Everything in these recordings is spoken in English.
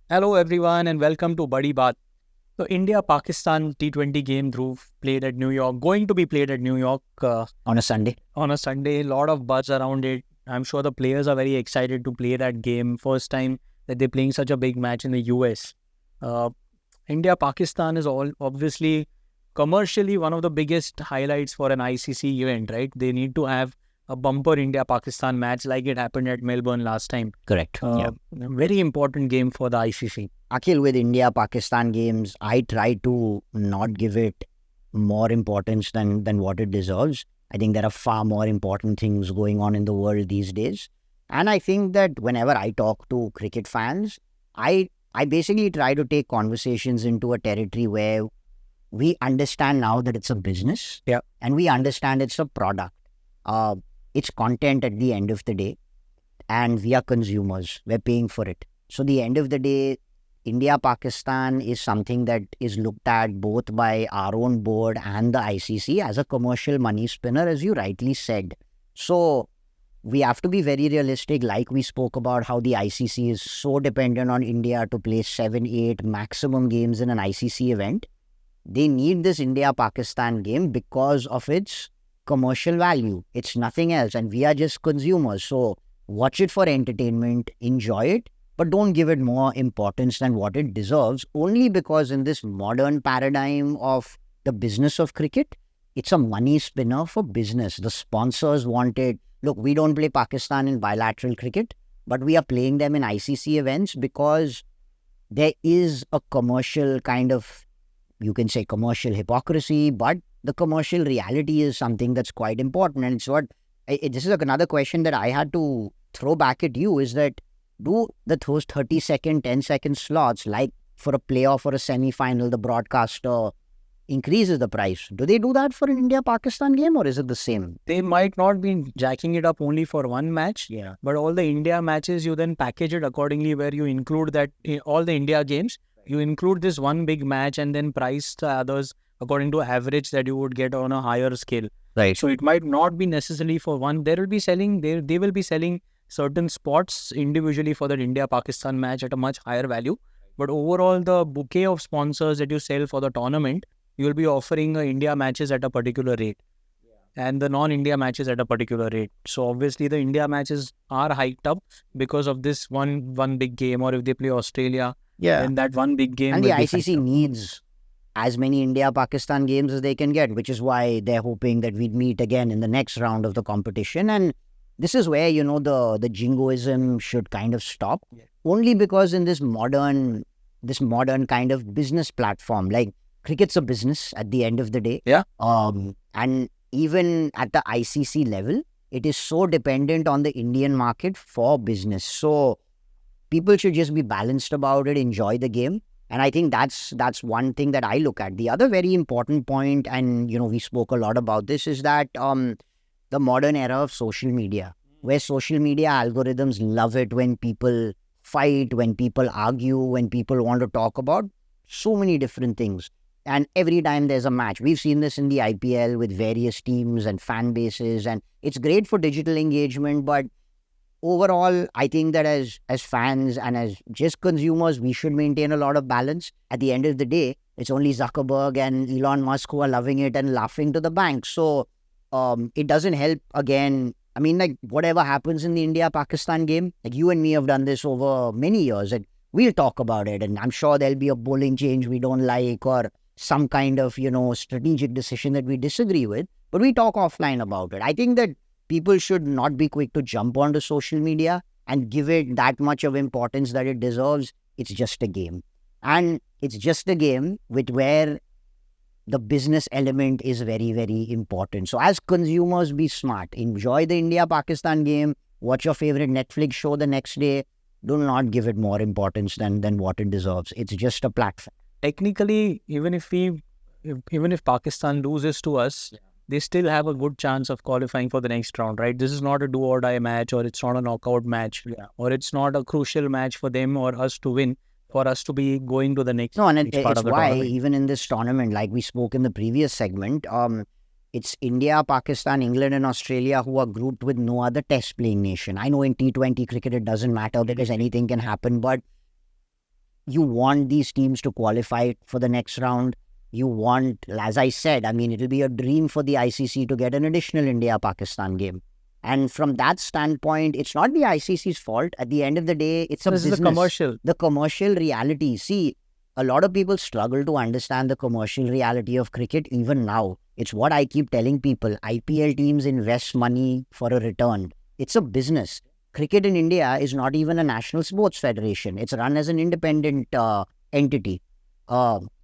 Hello everyone and welcome to Badi Baat. So India-Pakistan T20 game, Dhruv, played at New York, going to be played at New York On a Sunday. on a Sunday. A lot of buzz around it. I'm sure the players are very excited to play that game. First time that they're playing such a big match in the US. Uh, India-Pakistan is all obviously commercially one of the biggest highlights for an ICC event, right? They need to have a bumper India-Pakistan match like it happened at Melbourne last time. Correct. Yeah. Very important game for the ICC. Akhil, with India-Pakistan games, I try to not give it more importance than what it deserves. I think there are far more important things going on in the world these days. And I think that whenever I talk to cricket fans, I basically try to take conversations into a territory where we understand now that it's a business. Yeah. And we understand it's a product. It's content at the end of the day. And we are consumers. We're paying for it. So the end of the day, India-Pakistan is something that is looked at both by our own board and the ICC as a commercial money spinner, as you rightly said. So we have to be very realistic, like we spoke about how the ICC is so dependent on India to play 7, 8 maximum games in an ICC event. They need this India-Pakistan game because of its commercial value. It's nothing else. And we are just consumers. So watch it for entertainment, enjoy it, but don't give it more importance than what it deserves, only because in this modern paradigm of the business of cricket, it's a money spinner for business. The sponsors want it. Look, we don't play Pakistan in bilateral cricket, but we are playing them in ICC events because there is a commercial kind of, you can say commercial hypocrisy, but the commercial reality is something that's quite important. And it's what, this is another question that I had to throw back at you, is that do those 30-second, 10-second slots, like for a playoff or a semi-final, the broadcaster increases the price. Do they do that for an India-Pakistan game, or is it the same? They might not be jacking it up only for one match, Yeah. but all the India matches, you then package it accordingly where you include that all the India games, you include this one big match and then price the others according to average that you would get on a higher scale. Right. So it might not be necessarily for one. They will be selling certain spots individually for that India-Pakistan match at a much higher value. But overall, the bouquet of sponsors that you sell for the tournament, you will be offering India matches at a particular rate and the non-India matches at a particular rate. So obviously the India matches are hiked up because of this one big game, or if they play Australia, then that one big game And will the be ICC hiked up. needs as many India-Pakistan games as they can get, which is why they're hoping that we'd meet again in the next round of the competition. And this is where, the jingoism should kind of stop. Yeah. Only because in this modern kind of business platform, like cricket's a business at the end of the day. Yeah. And even at the ICC level, it is so dependent on the Indian market for business. So people should just be balanced about it, enjoy the game. And I think that's one thing that I look at. The other very important point, and we spoke a lot about this, is that the modern era of social media, where social media algorithms love it when people fight, when people argue, when people want to talk about so many different things. And every time there's a match, we've seen this in the IPL with various teams and fan bases, and it's great for digital engagement, but overall, I think that as fans and as just consumers, we should maintain a lot of balance. At the end of the day, it's only Zuckerberg and Elon Musk who are loving it and laughing to the bank. So it doesn't help again. I mean, like, whatever happens in the India-Pakistan game, like you and me have done this over many years, and we'll talk about it. And I'm sure there'll be a bowling change we don't like, or some kind of, strategic decision that we disagree with. But we talk offline about it. I think that people should not be quick to jump onto social media and give it that much of importance that it deserves. It's just a game. And it's just a game where the business element is very, very important. So as consumers, be smart. Enjoy the India-Pakistan game. Watch your favorite Netflix show the next day. Do not give it more importance than what it deserves. It's just a platform. Technically, even if Pakistan loses to us, they still have a good chance of qualifying for the next round, right? This is not a do or die match, or it's not a knockout match, or it's not a crucial match for them or us to win, for us to be going to the next, No, and next part it's of the why tournament. even in this tournament, like we spoke in the previous segment, it's India, Pakistan, England, and Australia who are grouped with no other test playing nation. I know in T20 cricket it doesn't matter because anything can happen, but you want these teams to qualify for the next round. You want, as I said, I mean, it'll be a dream for the ICC to get an additional India-Pakistan game. And from that standpoint, it's not the ICC's fault. At the end of the day, it's a This business. is a commercial. The commercial reality. See, a lot of people struggle to understand the commercial reality of cricket even now. It's what I keep telling people. IPL teams invest money for a return. It's a business. Cricket in India is not even a national sports federation. It's run as an independent entity.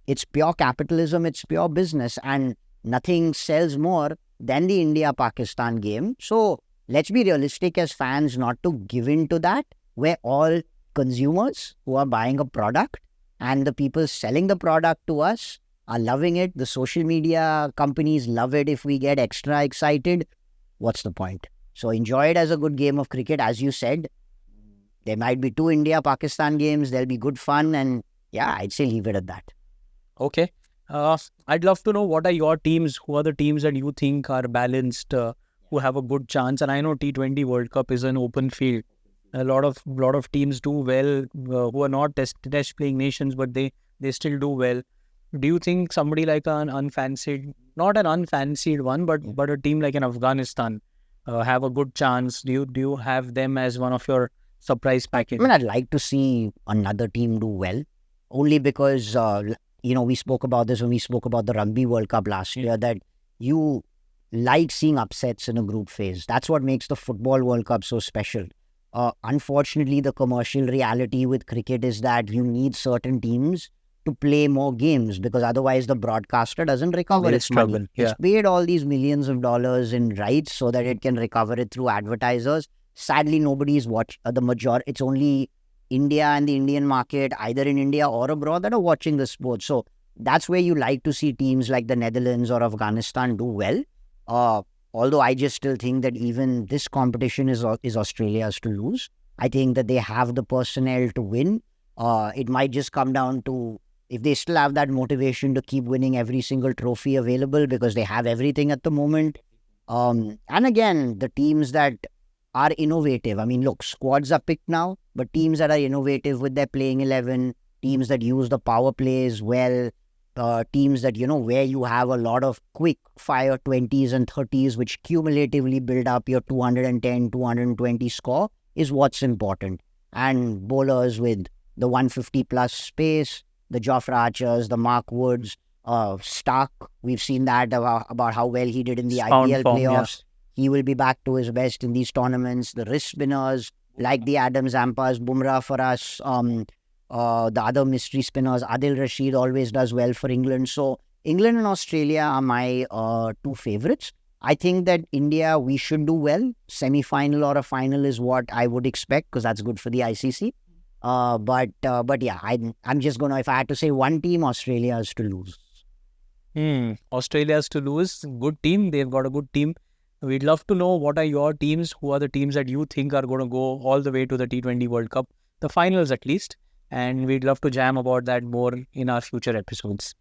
It's pure capitalism. It's pure business. And nothing sells more than the India-Pakistan game. So let's be realistic as fans not to give in to that. We're all consumers who are buying a product, and the people selling the product to us are loving it. The social media companies love it. If we get extra excited, what's the point? So enjoy it as a good game of cricket. As you said, there might be 2 India-Pakistan games. There'll be good fun. And yeah, I'd say leave it at that. Okay. I'd love to know what are your teams, who are the teams that you think are balanced, who have a good chance. And I know T20 World Cup is an open field. A lot of teams do well, who are not test playing nations, but they still do well. Do you think somebody like not an unfancied one, but a team like an Afghanistan have a good chance? Do you have them as one of your surprise package? I mean, I'd like to see another team do well, only because we spoke about this when we spoke about the Rugby World Cup last year, that you like seeing upsets in a group phase. That's what makes the Football World Cup so special. Unfortunately, the commercial reality with cricket is that you need certain teams to play more games, because otherwise the broadcaster doesn't recover its money. Yeah. It's paid all these millions of dollars in rights so that it can recover it through advertisers. Sadly, nobody's watched the majority. It's only India and the Indian market, either in India or abroad, that are watching the sport. So that's where you like to see teams like the Netherlands or Afghanistan do well. Although I just still think that even this competition is Australia's to lose. I think that they have the personnel to win. It might just come down to if they still have that motivation to keep winning every single trophy available, because they have everything at the moment. And again, the teams that are innovative. I mean, look, squads are picked now, but teams that are innovative with their playing 11, teams that use the power plays well, teams that, where you have a lot of quick fire 20s and 30s, which cumulatively build up your 210, 220 score is what's important. And bowlers with the 150 plus space, the Jofra Archers, the Mark Woods, Stark, we've seen that about how well he did in the IPL playoffs. Yeah. He will be back to his best in these tournaments. The wrist spinners, like the Adam Zampas, Bumrah for us, the other mystery spinners, Adil Rashid always does well for England. So England and Australia are my 2 favorites. I think that India, we should do well. Semi-final or a final is what I would expect, because that's good for the ICC. But yeah, I'm just going to, if I had to say one team, Australia is to lose. Australia's to lose. Good team. They've got a good team. We'd love to know what are your teams, who are the teams that you think are going to go all the way to the T20 World Cup, the finals at least. And we'd love to jam about that more in our future episodes.